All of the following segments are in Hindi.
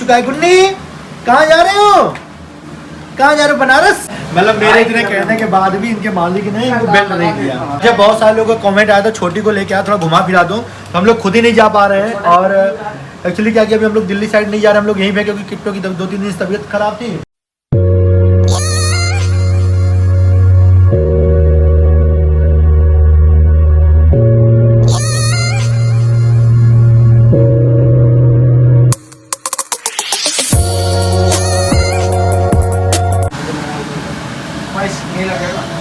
चुका है। गुन्नी कहाँ जा रहे हो, कहाँ जा रहे हो? बनारस। मतलब मेरे इतने कहने के बाद भी इनके मालिक ने इनको बेल्ट नहीं दिया। मुझे बहुत सारे लोगों का कमेंट आया था छोटी को लेके आया, थोड़ा घुमा फिरा दूं, तो हम लोग खुद ही नहीं जा पा रहे हैं। और एक्चुअली क्या किया, अभी हम लोग दिल्ली साइड नहीं जा रहे, हम लोग यहीं पे, क्योंकि किट्टो की 2-3 दिन से तबीयत खराब थी।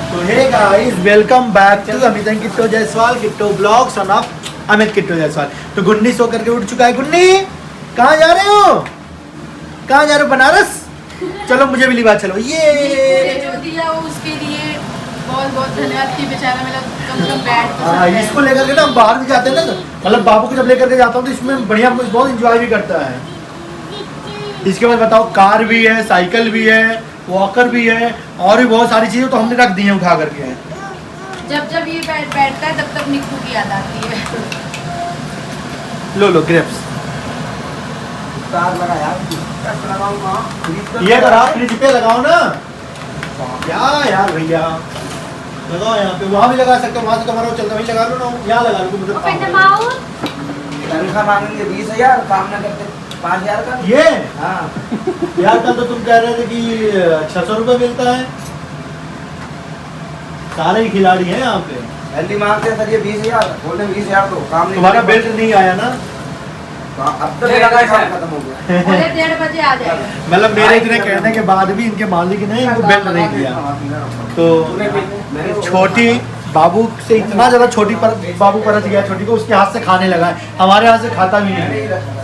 तो hey guys, welcome back to Amit and Kitto Jaiswal, Kitto blogs on off Amit Kitto Jaiswal. तो गुन्नी सो करके उठ चुका है। गुन्नी कहाँ जा रहे हो, कहाँ जा रहे हो? बनारस। चलो मुझे भी लिवा, चलो। ये जो दिया वो उसके लिए बहुत बहुत धन्यवाद की बेचारा मेरा कम से कम बैठ। इसको लेकर के ना हम बाहर भी जाते हैं ना, तो मतलब बाबू को जब लेकर के जाता हूँ तो इसमें बढ़िया बहुत इंजॉय भी करता है। इसके बाद बताओ, कार भी है, साइकिल भी है, वॉकर भी है, और भी बहुत सारी चीजें तो हमने रख दी हैं उठा करके। जब जब ये बैठता है तब तब निक्कू की याद आती है। लो ग्रेप्स। ये अगर आप फ्रिज पे लगाओ ना, क्या यार भैया, लगाओ यहाँ पे, वहाँ भी लगा सकते हो, वहाँ से तुम्हारा चलता, वहीं लगा लो ना, यहाँ लगा लो। तनख्वाह मांगेंगे 20,000, काम ना करते 5,000 का। ये हाँ यार, कल तो तुम कह रहे थे कि 600 रुपये मिलता है। सारे ही खिलाड़ी हैं यहाँ पे। जल्दी मांगते हैं सर, ये 20,000 बोलते 20,000 तो काम नहीं। तुम्हारा बेल्ट नहीं आया ना? अब तो मेरा काम खत्म हो गया। 1:30 बजे आ जाएगा। मतलब मेरे इतने कहने के बाद भी इनके मालिक ने इनको बेल्ट नहीं दिया। तो छोटी बाबू से इतना ज्यादा छोटी पर बाबू परच गया, छोटी को उसके हाथ से खाने लगा है, हमारे हाथ से खाता भी नहीं है।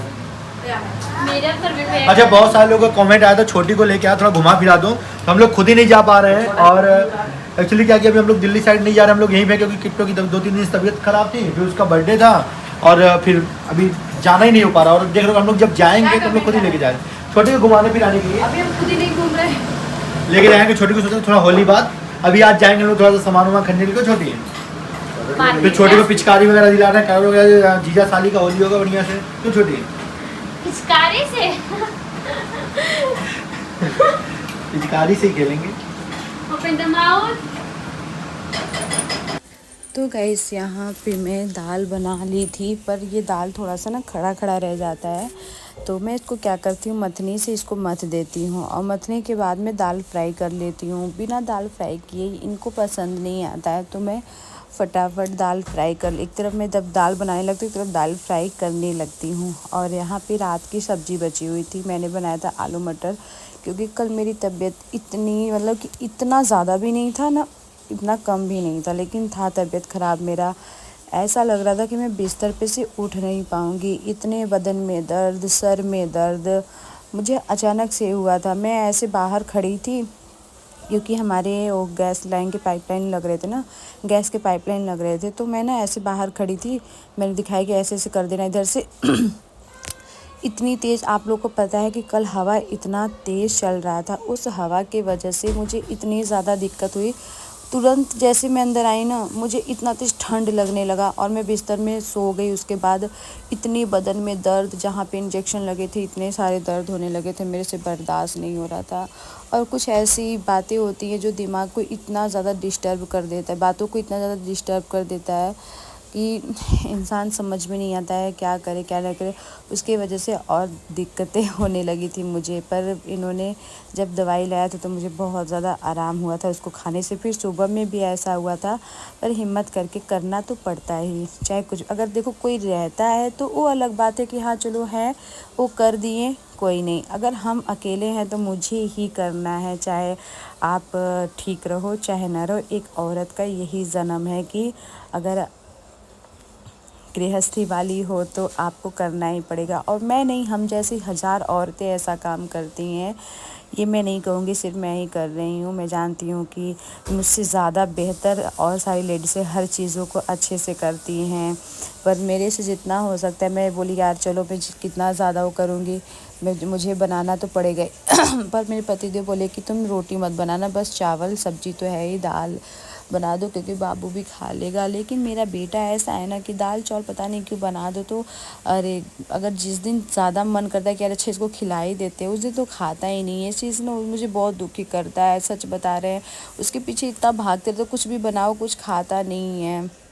अच्छा, बहुत सारे लोगों का कमेंट आया था छोटी को लेके आया, थोड़ा घुमा फिरा दूं, तो हम लोग खुद ही नहीं जा पा रहे हैं। और एक्चुअली क्या किया, अभी हम लोग दिल्ली साइड नहीं जा रहे, हम लोग यहीं पे, क्योंकि किट्टो की 2-3 दिन से तबीयत खराब थी, फिर उसका बर्थडे था, और फिर अभी जाना ही नहीं हो पा रहा। और देख रहे हो, हम लोग जब जाएंगे तो हम लोग खुद ही लेके जाएंगे छोटी को घुमाने फिराने के लिए। अभी हम खुद ही नहीं घूम रहे, लेके जाएंगे छोटी को, सोचा थोड़ा होली बाद। अभी आज जाएंगे लोग थोड़ा सा सामान वामान खरीदने के लिए। छोटी है, फिर छोटी को पिचकारी वगैरह दिला रहे हैं, जीजा साली का होली होगा बढ़िया से। तो छोटी पिचकारी से पिचकारी से ही खेलेंगे। Open the mouth. तो गाइस यहाँ पे मैं दाल बना ली थी, पर ये दाल थोड़ा सा ना खड़ा खड़ा रह जाता है, तो मैं इसको क्या करती हूँ, मथनी से इसको मथ देती हूँ, और मथने के बाद में दाल फ्राई कर लेती हूँ। बिना दाल फ्राई किए इनको पसंद नहीं आता है, तो मैं फटाफट दाल फ्राई कर, एक तरफ मैं जब दाल बनाने लगती हूँ एक तरफ दाल फ्राई करने लगती हूँ। और यहाँ पे रात की सब्ज़ी बची हुई थी, मैंने बनाया था आलू मटर, क्योंकि कल मेरी तबीयत इतनी, मतलब कि इतना ज़्यादा भी नहीं था ना इतना कम भी नहीं था, लेकिन था तबीयत ख़राब। मेरा ऐसा लग रहा था कि मैं बिस्तर पे से उठ नहीं पाऊँगी, इतने बदन में दर्द, सर में दर्द मुझे अचानक से हुआ था। मैं ऐसे बाहर खड़ी थी, क्योंकि हमारे वो गैस लाइन के पाइपलाइन लग रहे थे ना, गैस के पाइपलाइन लग रहे थे, तो मैं ना ऐसे बाहर खड़ी थी, मैंने दिखाया कि ऐसे ऐसे कर देना इधर से। इतनी तेज़, आप लोग को पता है कि कल हवा इतना तेज़ चल रहा था, उस हवा की वजह से मुझे इतनी ज़्यादा दिक्कत हुई। तुरंत जैसे मैं अंदर आई ना, मुझे इतना तेज़ ठंड लगने लगा और मैं बिस्तर में सो गई। उसके बाद इतनी बदन में दर्द, जहाँ पे इंजेक्शन लगे थे इतने सारे दर्द होने लगे थे, मेरे से बर्दाश्त नहीं हो रहा था। और कुछ ऐसी बातें होती हैं जो दिमाग को इतना ज़्यादा डिस्टर्ब कर देता है, बातों को इतना ज़्यादा डिस्टर्ब कर देता है कि इंसान समझ में नहीं आता है क्या करे क्या ना करे। उसकी वजह से और दिक्कतें होने लगी थी मुझे, पर इन्होंने जब दवाई लाया था तो मुझे बहुत ज़्यादा आराम हुआ था उसको खाने से। फिर सुबह में भी ऐसा हुआ था, पर हिम्मत करके करना तो पड़ता ही, चाहे कुछ, अगर देखो कोई रहता है तो वो अलग बात है कि हाँ चलो है वो कर दिए, कोई नहीं। अगर हम अकेले हैं तो मुझे ही करना है, चाहे आप ठीक रहो चाहे ना रहो। एक औरत का यही जन्म है कि अगर गृहस्थी वाली हो तो आपको करना ही पड़ेगा। और मैं नहीं, हम जैसी 1000 औरतें ऐसा काम करती हैं, ये मैं नहीं कहूँगी सिर्फ मैं ही कर रही हूँ। मैं जानती हूँ कि मुझसे ज़्यादा बेहतर और सारी लेडीज़ें हर चीज़ों को अच्छे से करती हैं, पर मेरे से जितना हो सकता है, मैं बोली यार चलो मैं कितना ज़्यादा वो करूँगी, मुझे बनाना तो पड़ेगा। पर मेरे पतिदेव बोले कि तुम रोटी मत बनाना, बस चावल सब्जी तो है ही, दाल बना दो क्योंकि बाबू भी खा लेगा। लेकिन मेरा बेटा ऐसा है ना कि दाल चावल पता नहीं क्यों बना दो तो अरे अगर जिस दिन ज़्यादा मन करता है कि यार अच्छा इसको खिला ही देते हैं, उस दिन तो खाता ही नहीं है। इस चीज़ ने मुझे बहुत दुखी करता है, सच बता रहे हैं। उसके पीछे इतना भागते तो कुछ भी बनाओ कुछ खाता नहीं है।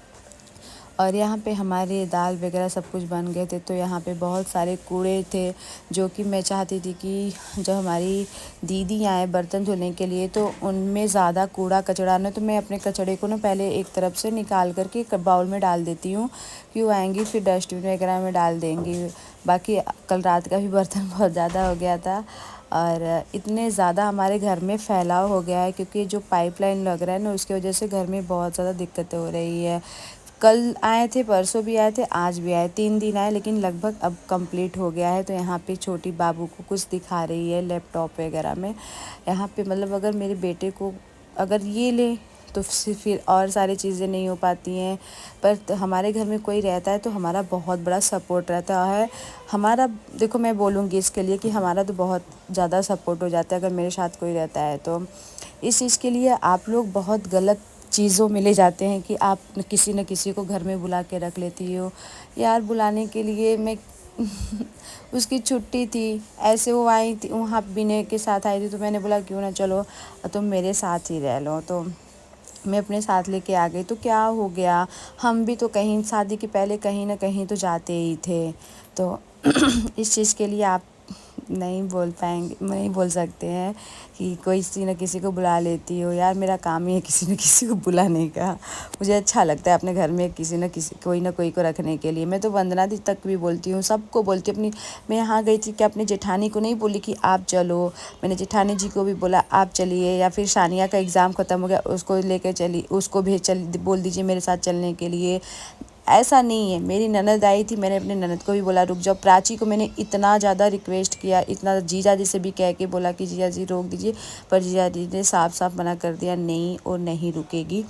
और यहाँ पे हमारे दाल वगैरह सब कुछ बन गए थे, तो यहाँ पे बहुत सारे कूड़े थे जो कि मैं चाहती थी कि जब हमारी दीदी आए बर्तन धोने के लिए तो उनमें ज़्यादा कूड़ा कचरा ना, तो मैं अपने कचड़े को ना पहले एक तरफ से निकाल करके एक बाउल में डाल देती हूँ कि वो आएंगी फिर डस्टबिन वगैरह में डाल देंगी। बाकी कल रात का भी बर्तन बहुत ज़्यादा हो गया था और इतने ज़्यादा हमारे घर में फैलाव हो गया है क्योंकि जो पाइपलाइन लग रहा है ना उसकी वजह से घर में बहुत ज़्यादा दिक्कतें हो रही है। कल आए थे, परसों भी आए थे, आज भी आए, 3 दिन आए लेकिन लगभग अब कंप्लीट हो गया है। तो यहाँ पे छोटी बाबू को कुछ दिखा रही है लैपटॉप वगैरह में। यहाँ पे मतलब अगर मेरे बेटे को अगर ये ले तो फिर और सारी चीज़ें नहीं हो पाती हैं। पर हमारे घर में कोई रहता है तो हमारा बहुत बड़ा सपोर्ट रहता है। हमारा देखो मैं बोलूँगी इसके लिए कि हमारा तो बहुत ज़्यादा सपोर्ट हो जाता है अगर मेरे साथ कोई रहता है तो। इस चीज़ के लिए आप लोग बहुत गलत चीज़ों में ले जाते हैं कि आप किसी न किसी को घर में बुला के रख लेती हो। यार बुलाने के लिए मैं उसकी छुट्टी थी, ऐसे वो आई थी, वहाँ विनय के साथ आई थी तो मैंने बोला क्यों ना चलो तुम मेरे साथ ही रह लो। तो मैं अपने साथ लेके आ गई तो क्या हो गया, हम भी तो कहीं शादी के पहले कहीं ना कहीं तो जाते ही थे। तो इस चीज़ के लिए आप नहीं बोल पाएंगे, नहीं बोल सकते हैं कि कोई किसी न किसी को बुला लेती हो। यार मेरा काम ही है किसी न किसी को बुलाने का। मुझे अच्छा लगता है अपने घर में किसी न किसी कोई ना कोई को रखने के लिए। मैं तो वंदना दी तक भी बोलती हूँ, सबको बोलती हूँ। मैं यहाँ गई थी कि अपनी जेठानी को नहीं बोली कि आप चलो, मैंने जेठानी जी को भी बोला आप चलिए, या फिर सानिया का एग्ज़ाम ख़त्म हो गया उसको लेकर चली, उसको बोल दीजिए मेरे साथ चलने के लिए। ऐसा नहीं है। मेरी ननद आई थी, मैंने अपने ननद को भी बोला रुक जाओ। प्राची को मैंने इतना ज़्यादा रिक्वेस्ट किया, इतना जीजा जी से भी कह के बोला कि जीजा जी रोक दीजिए, पर जीजा जी ने साफ साफ मना कर दिया, नहीं और नहीं रुकेगी।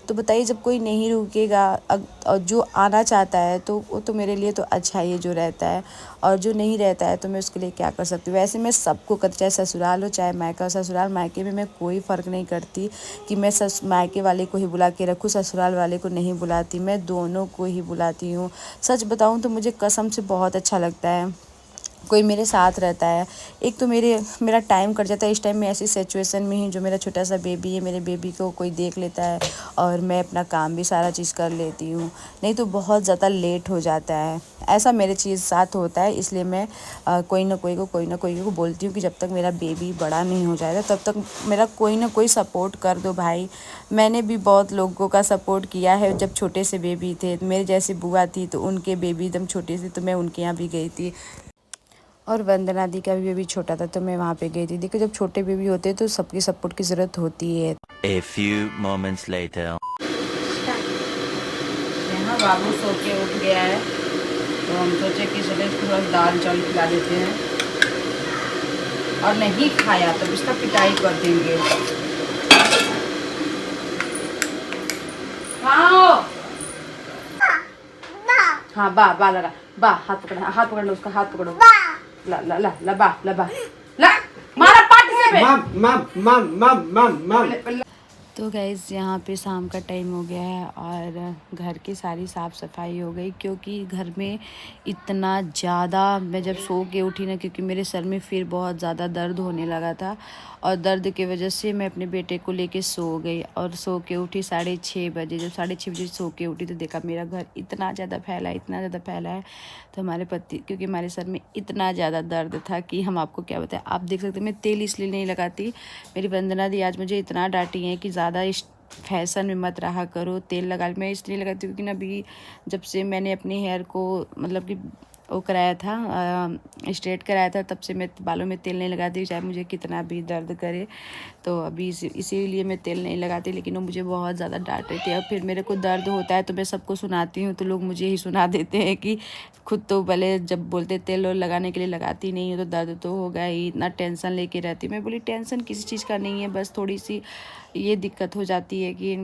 तो बताइए जब कोई नहीं रुकेगा और जो आना चाहता है तो वो तो मेरे लिए तो अच्छा ही जो रहता है, और जो नहीं रहता है तो मैं उसके लिए क्या कर सकती हूँ। वैसे मैं सबको करती, चाहे ससुराल हो चाहे मायका। ससुराल मायके में मैं कोई फ़र्क नहीं करती कि मैं मायके वाले को ही बुला के रखूँ, ससुराल वाले को नहीं बुलाती, मैं दोनों को ही बुलाती हूँ। सच बताऊँ तो मुझे कसम से बहुत अच्छा लगता है कोई मेरे साथ रहता है। एक तो मेरा टाइम कट जाता है। इस टाइम में ऐसी सिचुएशन में ही जो मेरा छोटा सा बेबी है, मेरे बेबी को कोई देख लेता है और मैं अपना काम भी सारा चीज़ कर लेती हूँ, नहीं तो बहुत ज़्यादा लेट हो जाता है। ऐसा मेरे चीज़ साथ होता है, इसलिए मैं कोई ना कोई को बोलती हूँ कि जब तक मेरा बेबी बड़ा नहीं हो जाएगा तब तक मेरा कोई ना कोई सपोर्ट कर दो भाई। मैंने भी बहुत लोगों का सपोर्ट किया है। जब छोटे से बेबी थे, मेरे जैसी बुआ थी तो उनके बेबी एकदम छोटे से, तो मैं उनके यहाँ भी गई थी। और वंदना दी का भी बेबी छोटा था तो मैं वहाँ पे गई थी। देखो जब छोटे बेबी होते हैं तो सबकी सपोर्ट की ज़रूरत होती है। A few moments later. यहाँ बाबू सो के उठ गया है तो हम सोचे कि चले थोड़ा दाल चावल खिला देते हैं, और नहीं खाया तो इसका पिटाई कर देंगे। हाँ बा लगा, बा हाथ पकड़ लो उसका, हाथ पकड़ो, ला ला ला ला बा ला बा ला मारा पार्टी से मम। तो गाइज़ यहाँ पे शाम का टाइम हो गया है और घर की सारी साफ़ सफाई हो गई, क्योंकि घर में इतना ज़्यादा, मैं जब सो के उठी ना, क्योंकि मेरे सर में फिर बहुत ज़्यादा दर्द होने लगा था और दर्द की वजह से मैं अपने बेटे को लेके सो गई और सो के उठी 6:30 बजे। जब 6:30 बजे सो के उठी तो देखा मेरा घर इतना ज़्यादा फैला है। तो हमारे पति, क्योंकि हमारे सर में इतना ज़्यादा दर्द था कि हम आपको क्या बताएं। आप देख सकते हैं मैं तेल इसलिए नहीं लगाती, मेरी वंदना दी आज मुझे इतना डांटी है कि ज़्यादा इस फैशन में मत रहा करो, तेल लगा। मैं इसलिए लगाती हूँ कि अभी जब से मैंने अपने हेयर को मतलब कि वो कराया था, स्ट्रेट कराया था, तब से मैं बालों में तेल नहीं लगाती, चाहे मुझे कितना भी दर्द करे। तो अभी इसीलिए मैं तेल नहीं लगाती, लेकिन वो मुझे बहुत ज़्यादा डांट रही थी। और फिर मेरे को दर्द होता है तो मैं सबको सुनाती हूँ, तो लोग मुझे ही सुना देते हैं कि खुद तो भले जब बोलते तेल लगाने के लिए लगाती नहीं हो तो दर्द तो होगा ही, इतना टेंशन लेके रहती। मैं बोली टेंशन किसी चीज़ का नहीं है, बस थोड़ी सी ये दिक्कत हो जाती है कि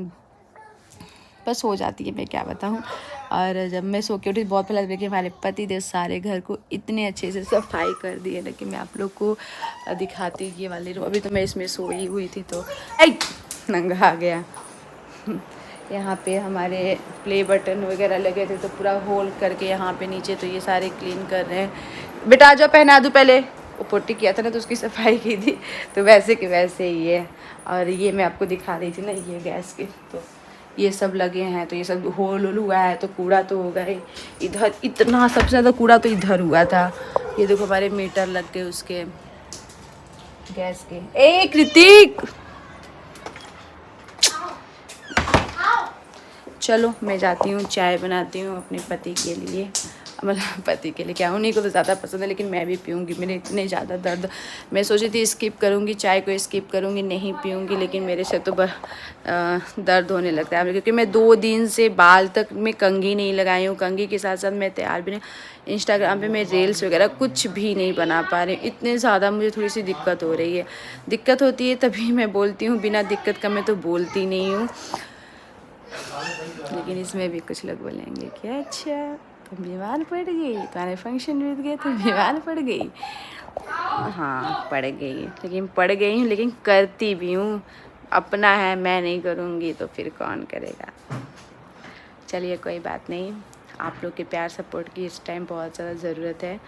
बस हो जाती है, मैं क्या बताऊँ। और जब मैं सो के उठी बहुत पहले लग कि हमारे पति देव सारे घर को इतने अच्छे से सफाई कर दिए ना कि मैं आप लोग को दिखाती ये वाले रूम। अभी तो मैं इसमें सोई हुई थी तो नंगा आ गया। यहाँ पे हमारे प्ले बटन वगैरह लगे थे तो पूरा होल करके यहाँ पे नीचे तो ये सारे क्लीन कर रहे हैं। बेटा आ जाओ, पहना दूँ पहले। वो पोटी किया था ना तो उसकी सफाई की थी, तो वैसे के वैसे ही है। और ये मैं आपको दिखा रही थी ना, ये गैस के तो ये सब लगे हैं, तो ये सब होल हुआ है तो कूड़ा तो होगा ही। इधर इतना सबसे ज़्यादा कूड़ा तो इधर हुआ था। ये देखो हमारे मीटर लग गए उसके गैस के। ए कृतिक, चलो मैं जाती हूँ, चाय बनाती हूँ अपने पति के लिए। मतलब पति के लिए क्या, उन्हीं को तो ज़्यादा पसंद है लेकिन मैं भी पीऊँगी। मेरे इतने ज़्यादा दर्द, मैं सोची थी स्किप करूँगी, चाय को स्किप करूँगी, नहीं पीऊँगी, लेकिन मेरे से तो दर्द होने लगता है क्योंकि मैं 2 दिन से बाल तक मैं कंघी नहीं लगाई हूँ। कंघी के साथ साथ मैं तैयार भी नहीं, इंस्टाग्राम पे मैं रील्स वगैरह कुछ भी नहीं बना पा रही हूँ। इतने ज़्यादा मुझे थोड़ी सी दिक्कत हो रही है। दिक्कत होती है तभी मैं बोलती हूँ, बिना दिक्कत का मैं तो बोलती नहीं हूँ। लेकिन इसमें भी कुछ लोग बोलेंगे कि अच्छा तुम बीमार पड़ गई, तुम्हारे फंक्शन बीत गए, तुम बीमार पड़ गई। हाँ पड़ गई, लेकिन पड़ गई हूँ, लेकिन करती भी हूँ। अपना है, मैं नहीं करूँगी तो फिर कौन करेगा। चलिए कोई बात नहीं, आप लोग के प्यार सपोर्ट की इस टाइम बहुत ज़्यादा ज़रूरत है।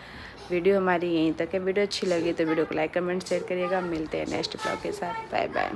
वीडियो हमारी यहीं तक है। वीडियो अच्छी लगी तो वीडियो को लाइक कमेंट शेयर करिएगा। मिलते हैं नेक्स्ट ब्लॉग के साथ। Bye bye.